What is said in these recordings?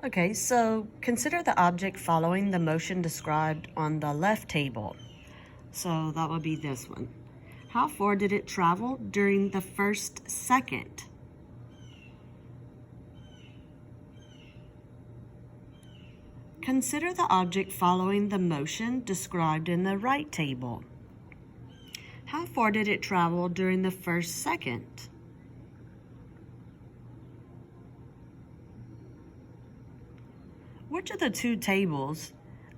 Okay, so consider the object following the motion described on the left table. So that would be this one. How far did it travel during the first second? Consider the object following the motion described in the right table. How far did it travel during the first second? Which of the two tables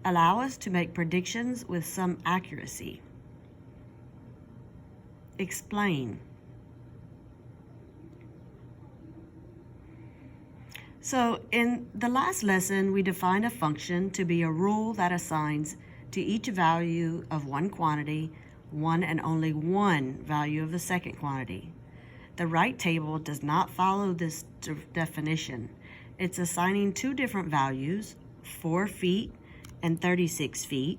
allow us to make predictions with some accuracy? Explain. So in the last lesson, we defined a function to be a rule that assigns to each value of one quantity one and only one value of the second quantity. The right table does not follow this definition. It's assigning two different values, 4 feet and 36 feet,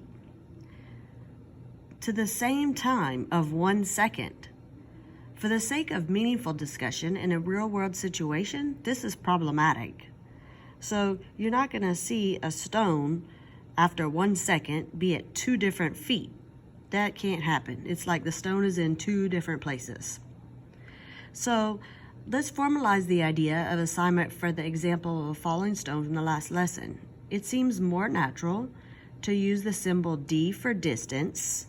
to the same time of 1 second. For the sake of meaningful discussion in a real-world situation, this is problematic. So you're not going to see a stone after 1 second be at 2 different feet. That can't happen. It's like the stone is in 2 different places. So let's formalize the idea of assignment for the example of a falling stone from the last lesson. It seems more natural to use the symbol D for distance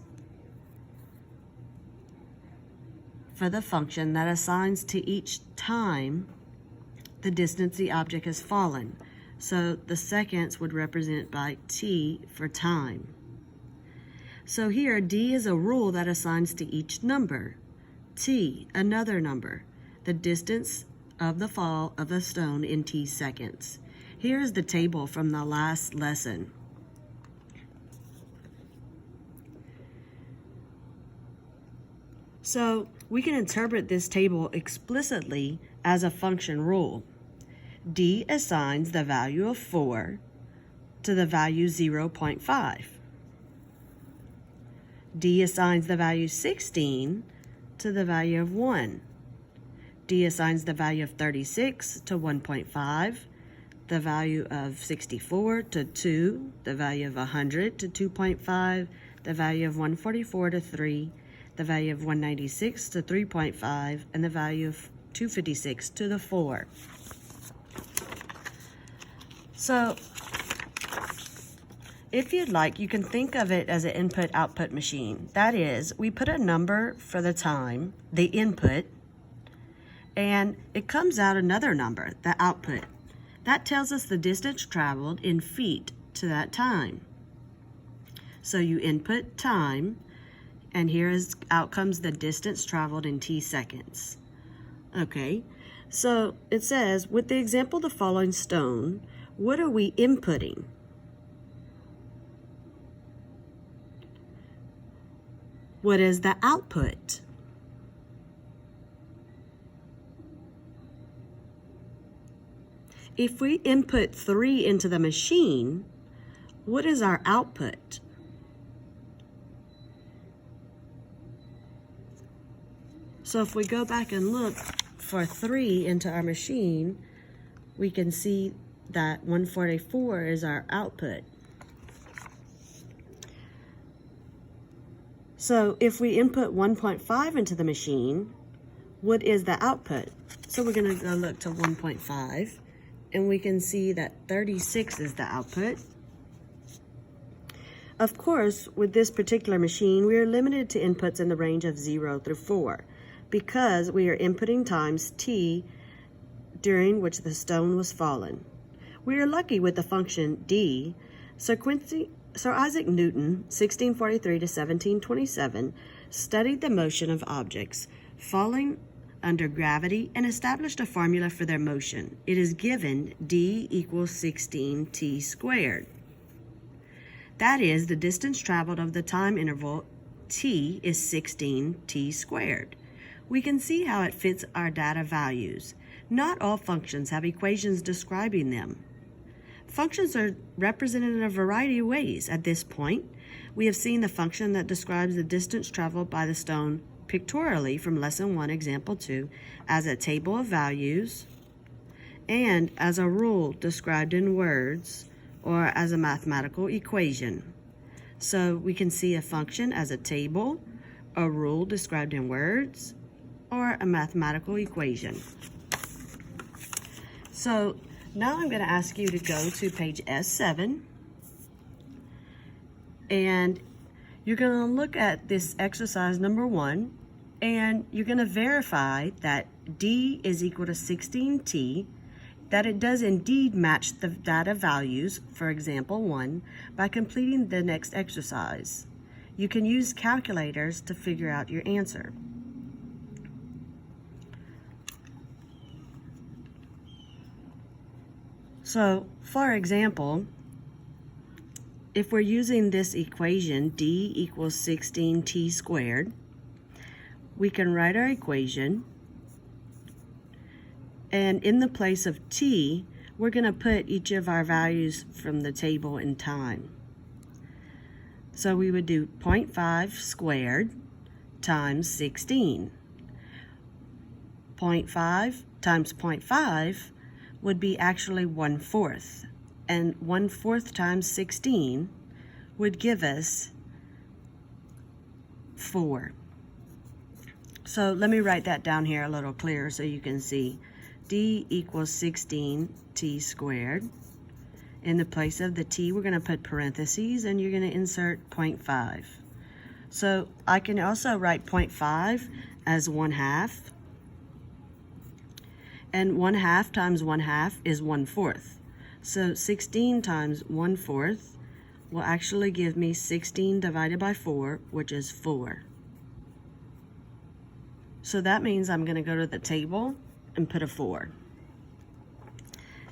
for the function that assigns to each time the distance the object has fallen. So the seconds would represent by T for time. So here, D is a rule that assigns to each number. T, another number, the distance of the fall of a stone in T seconds. Here is the table from the last lesson. So we can interpret this table explicitly as a function rule. D assigns the value of 4 to the value 0.5. D assigns the value 16 to the value of 1. D assigns the value of 36 to 1.5, the value of 64 to 2, the value of 100 to 2.5, the value of 144 to 3, the value of 196 to 3.5, and the value of 256 to the 4. So if you'd like, you can think of it as an input-output machine. That is, we put a number for the time, the input, and it comes out another number, the output. That tells us the distance traveled in feet to that time. So you input time, and here is out comes the distance traveled in T seconds. Okay, so it says, with the example of the falling stone, what are we inputting? What is the output? If we input 3 into the machine, what is our output? So if we go back and look for 3 into our machine, we can see that 144 is our output. So if we input 1.5 into the machine, what is the output? So we're going to go look to 1.5, and we can see that 36 is the output. Of course, with this particular machine, we are limited to inputs in the range of 0 through 4 because we are inputting times t during which the stone was fallen. We are lucky with the function d. Sir Isaac Newton, 1643 to 1727, studied the motion of objects falling under gravity and established a formula for their motion. It is given d equals 16t squared. That is, the distance traveled of the time interval t is 16t squared. We can see how it fits our data values. Not all functions have equations describing them. Functions are represented in a variety of ways. At this point, we have seen the function that describes the distance traveled by the stone pictorially from Lesson 1, Example 2, as a table of values and as a rule described in words or as a mathematical equation. So we can see a function as a table, a rule described in words, or a mathematical equation. So now I'm going to ask you to go to page S7, and you're going to look at this exercise number 1, and you're going to verify that D is equal to 16t, that it does indeed match the data values, for example 1, by completing the next exercise. You can use calculators to figure out your answer. So, for example, if we're using this equation, D equals 16t squared, we can write our equation, and in the place of t, we're going to put each of our values from the table in time. So we would do 0.5 squared times 16. 0.5 times 0.5 would be actually 1/4, and 1/4 times 16 would give us 4. So let me write that down here a little clearer so you can see. D equals 16t squared. In the place of the t, we're going to put parentheses, and you're going to insert 0.5. So I can also write 0.5 as 1/2. And 1/2 times 1/2 is 1/4. So 16 times 1/4 will actually give me 16 divided by 4, which is 4. So that means I'm going to go to the table and put a 4.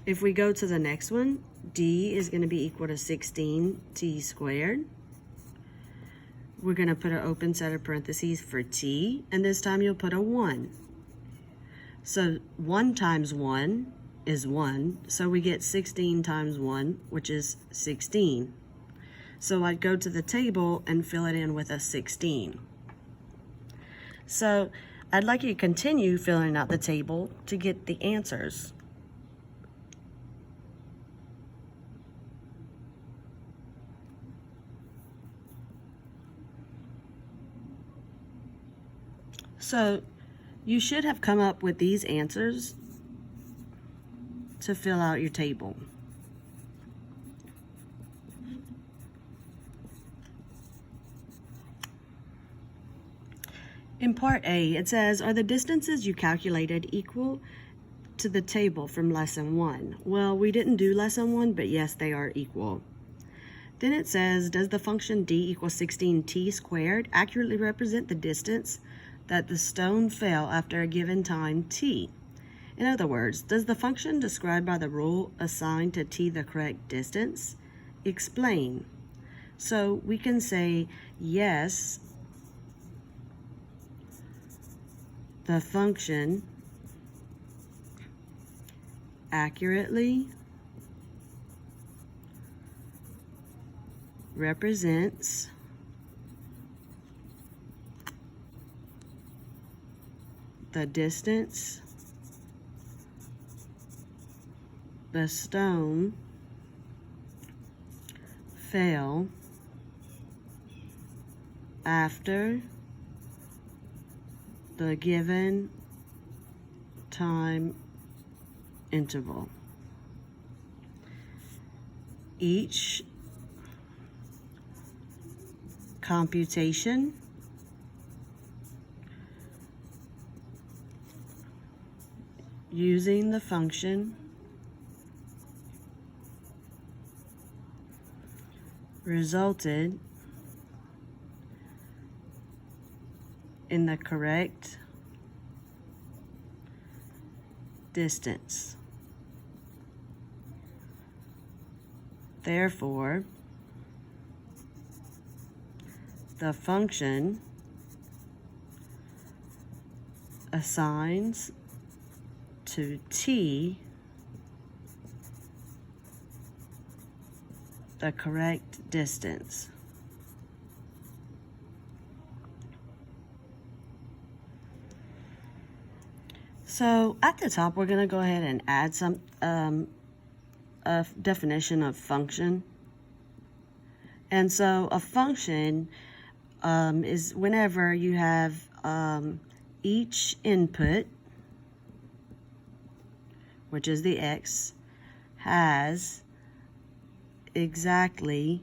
If we go to the next one, D is going to be equal to 16t squared. We're going to put an open set of parentheses for t, and this time you'll put a 1. So 1 times 1 is 1, so we get 16 times 1, which is 16. So I'd go to the table and fill it in with a 16. So I'd like you to continue filling out the table to get the answers. So you should have come up with these answers to fill out your table. In part A, it says, are the distances you calculated equal to the table from lesson 1? Well, we didn't do lesson 1, but yes, they are equal. Then it says, does the function D equal 16t squared accurately represent the distance that the stone fell after a given time t? In other words, does the function described by the rule assign to t the correct distance? Explain. So we can say, yes, the function accurately represents the distance the stone fell after the given time interval. Each computation using the function resulted in the correct distance. Therefore, the function assigns to t the correct distance. So at the top, we're going to go ahead and add some a definition of function. And so a function is whenever you have each input, which is the x, has exactly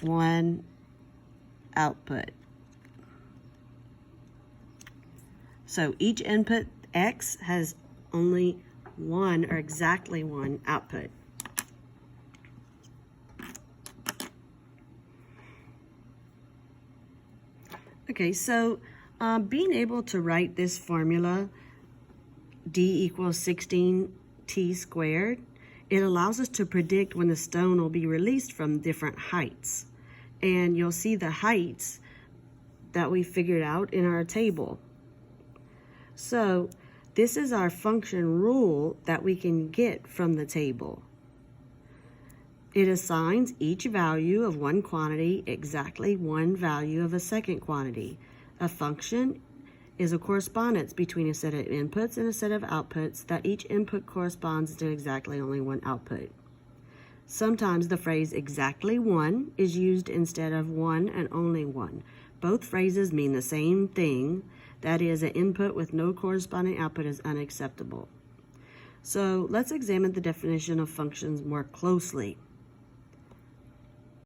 one output. So each input x has only one or exactly one output. Okay, so being able to write this formula, d equals 16t squared, it allows us to predict when the stone will be released from different heights. And you'll see the heights that we figured out in our table. So this is our function rule that we can get from the table. It assigns each value of one quantity exactly one value of a second quantity. A function is a correspondence between a set of inputs and a set of outputs that each input corresponds to exactly only one output. Sometimes the phrase exactly one is used instead of one and only one. Both phrases mean the same thing, that is, an input with no corresponding output is unacceptable. So let's examine the definition of functions more closely.